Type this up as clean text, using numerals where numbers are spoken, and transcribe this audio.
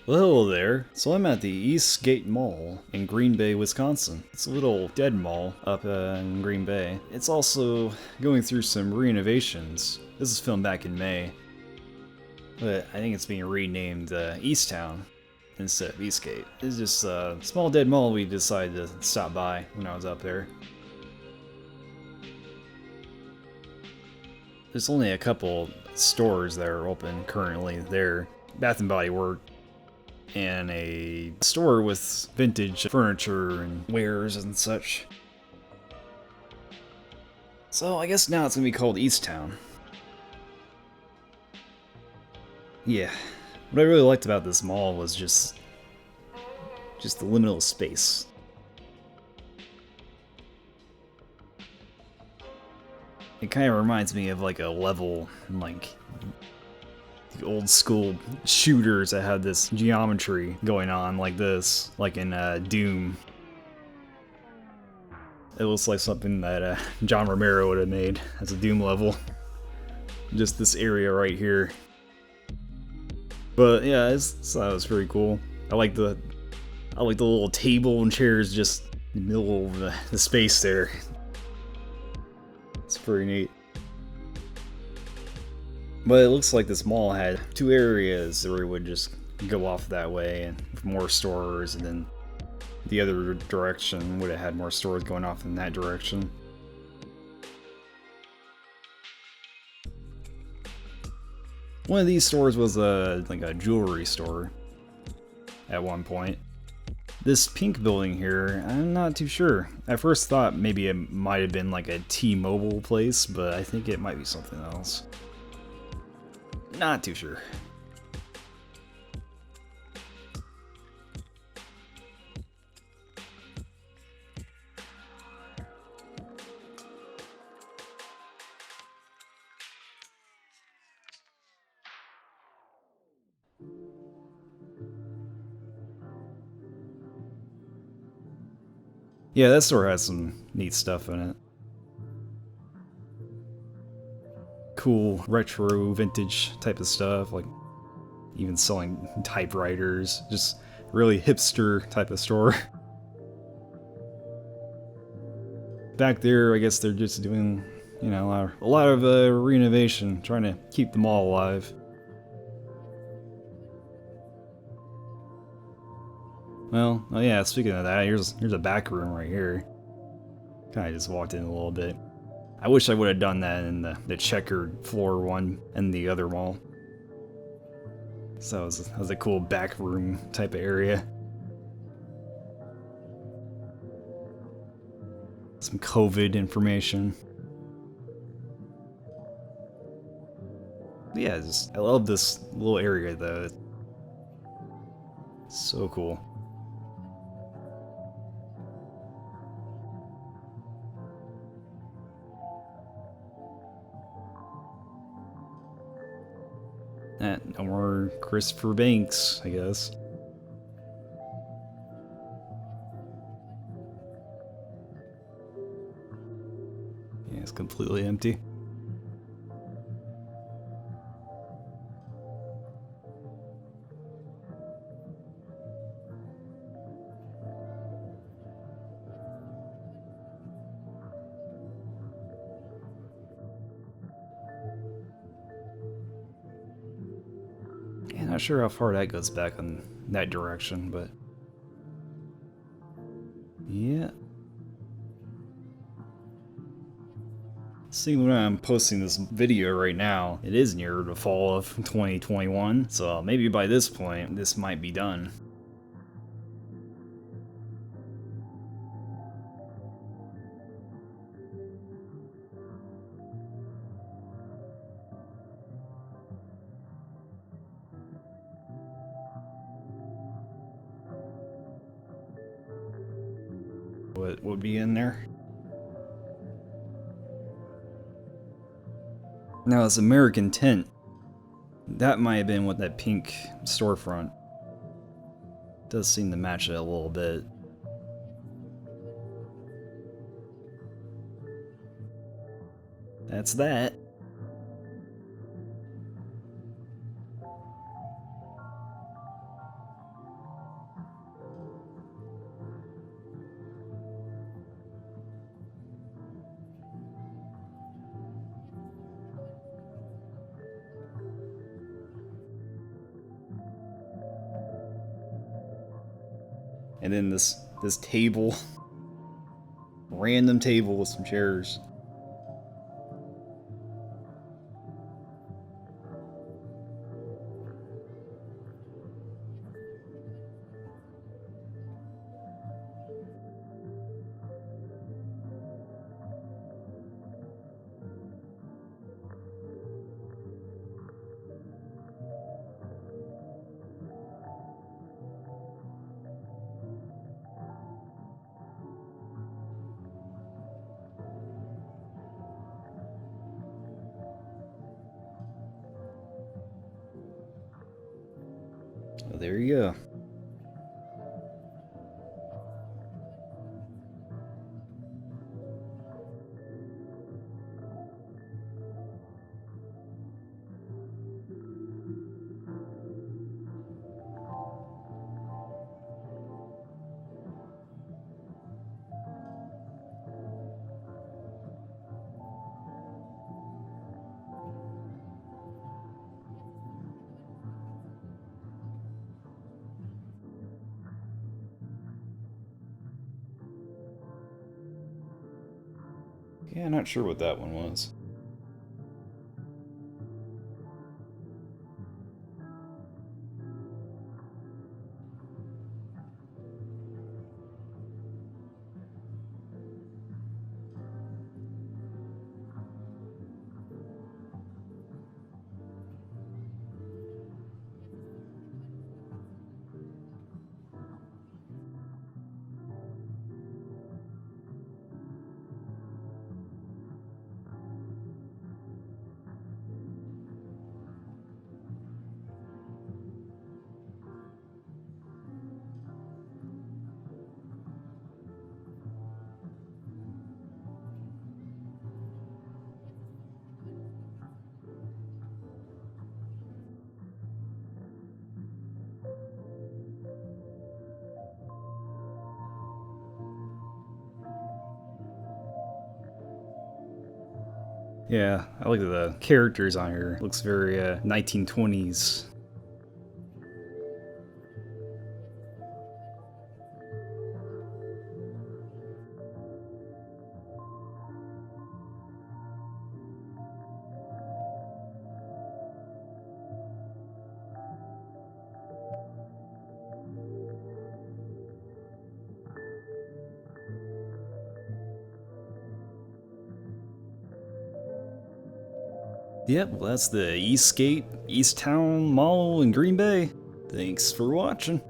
Well, hello there. So I'm at the Eastgate Mall in Green Bay, Wisconsin. It's a little dead mall up in Green Bay. It's also going through some renovations. This is filmed back in May, but I think it's being renamed Easttown instead of Eastgate. It's just a small dead mall we decided to stop by when I was up there. There's only a couple stores that are open currently there. Bath and Body Works and a store with vintage furniture and wares and such. So I guess now it's gonna be called Easttown. Yeah, what I really liked about this mall was just the liminal space. It kind of reminds me of like a level in like the old school shooters that had this geometry going on like this, like in Doom. It looks like something that John Romero would have made as a Doom level. Just this area right here. But yeah, I thought it was pretty cool. I like the little table and chairs just in the middle of the space there. It's pretty neat. But it looks like this mall had two areas where it would just go off that way and more stores, and then the other direction would have had more stores going off in that direction. One of these stores was like a jewelry store at one point. This pink building here, I'm not too sure. I first thought maybe it might have been like a T-Mobile place, but I think it might be something else. Not too sure. Yeah, that store has some neat stuff in it. Cool retro vintage type of stuff, like even selling typewriters, just really hipster type of store. Back there, I guess they're just doing, you know, a lot of renovation, trying to keep them all alive. Well, oh yeah, speaking of that, here's a back room right here. Kinda just walked in a little bit. I wish I would have done that in the checkered floor one in the other mall. So that was a cool back room type of area. Some COVID information. But yeah, I love this little area though. It's so cool. No more Christopher Banks, I guess. Yeah, it's completely empty. Yeah, not sure how far that goes back in that direction, but yeah. Seeing when I'm posting this video right now, it is near the fall of 2021, so maybe by this point, this might be done. What would be in there? Now, this American tent, that might have been what that pink storefront does seem to match it a little bit. That's that. And then this table, random table with some chairs. Well, there you go. Yeah, not sure what that one was. Yeah, I like the characters on here. Looks very 1920s. Yep, well, that's the Eastgate East Town Mall in Green Bay. Thanks for watching.